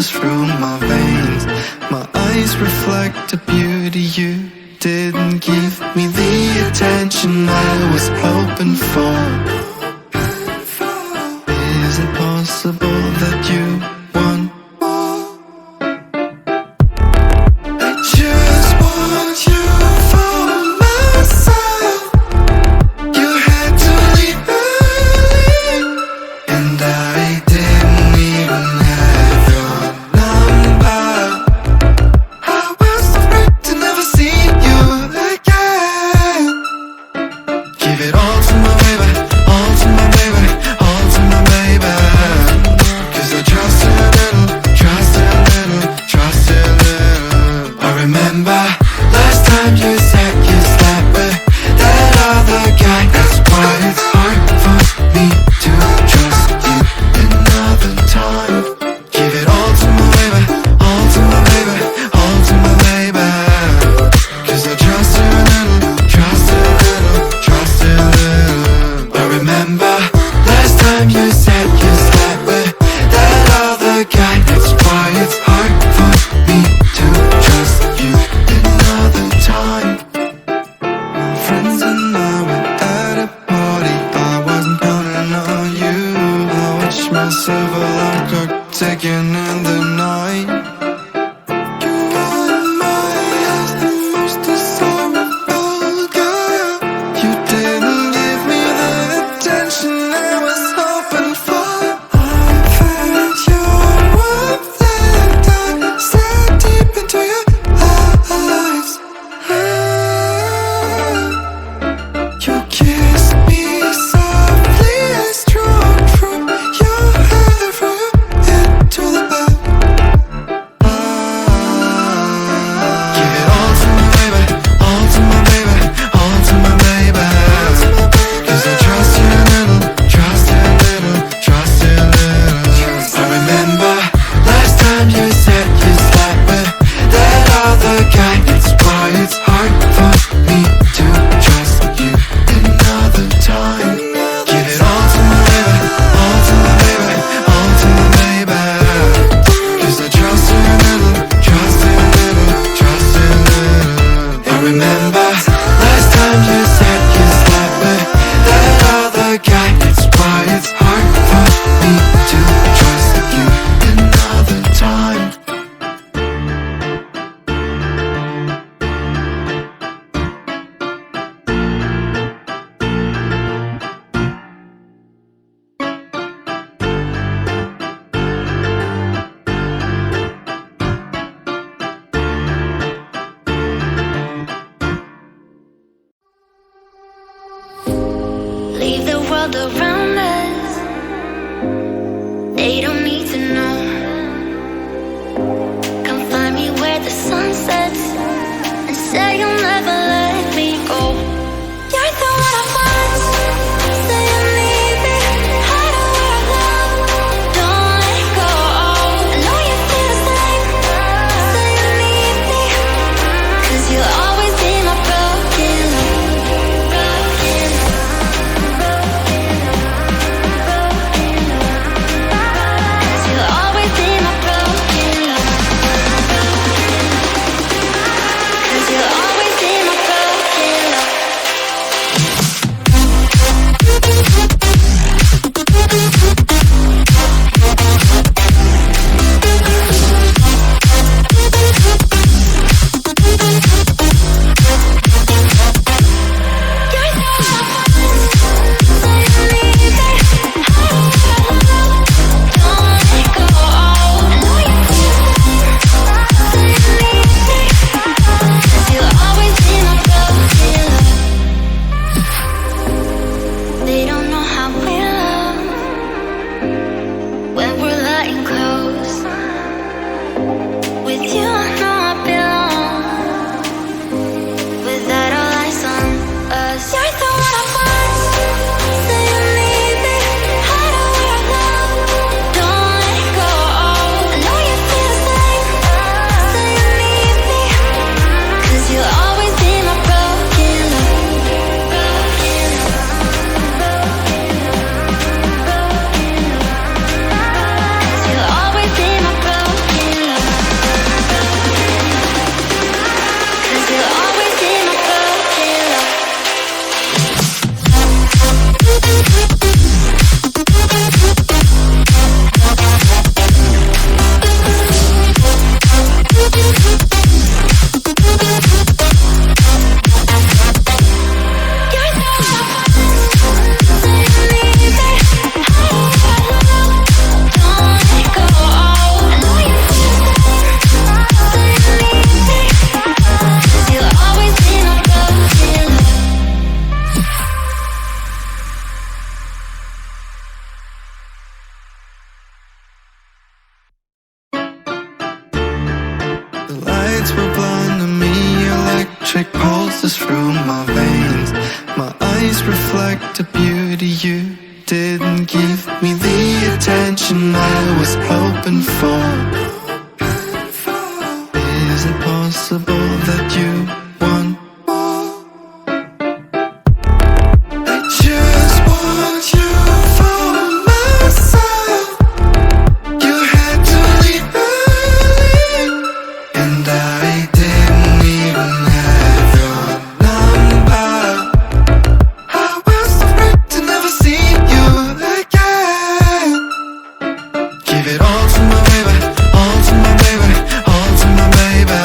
flows through my veins. My eyes reflect the beauty you didn't give me the attention I was hoping for. Is it possible that you want more? I just want you for myself. You had to leave early, and I didn't even have your number. I was afraid to never see you again. Give it all to my baby, all to my baby, all to my baby. 'Cause I trust her a little, trust her a little, trust her a little. I remember last time you said you slept with that other guy. That's why it's hard for me to trust you another time. Give it all to my baby, all to my baby, all to my baby. 'Cause I trust her a little, trust her a little, trust her a little. I remember last time you said you slept with that other guy. That's why it's hard for me to trust you another time. My friends and I were at a party. I wasn't counting on you. I watched myself alarm clock ticking in the night. You were in my eyes the most desirable girl. You didn't give me the attention I was hoping for. I felt your warmth and I stared deep into your eyes. You kissed me softly, I strode through your hair from your head to the back. Give it all to my baby, all to my baby, all to my baby. 'Cause I trust you a little, trust you a little, trust you a little. I remember last time you said you slept with that other guy. That's why it's hard for me to trust you another time. Give it all to my baby, all to my baby, all to my baby. 'Cause I trust you a little, trust you a little, trust you a little. I remember last time you said you slept with that other guy. That's why it's hard for me to trust you another time. Leave the world around us. They don't need to know. Come find me where the sun sets and say you'll never let me go. You're the one I want. Say you need me. Hide away our love. Don't let go. I know you feel the same. Say you need me. 'Cause you'll always be my broken love. like the beauty you didn't give me the attention I was hoping for. Is it possible that you want more? I just want you for myself. You had to leave early, and I didn't even have your number. I was afraid to never see you again. Give it all to my baby, all to my baby, all to my baby.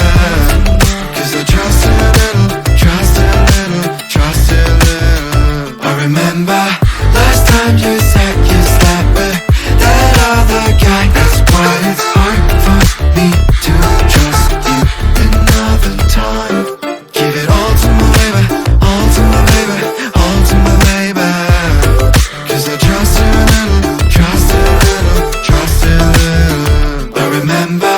'Cause I trust her a little, trust her a little, trust her a little. I remember last time you said you slept with that other guy. That's why it's hard for me to trust you another time. Give it all to my baby, all to my baby, all to my baby. 'Cause I trust her a little, trust her a little, trust her a little. I remember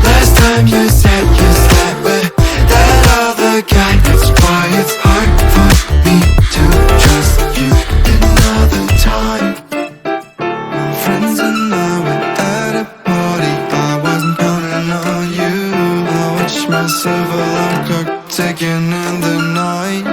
last time you said you slept with that other guy. That's why it's hard for me to trust you another time. My friends and I were at a party. I wasn't counting on you. I watched myself like a ticking in the night.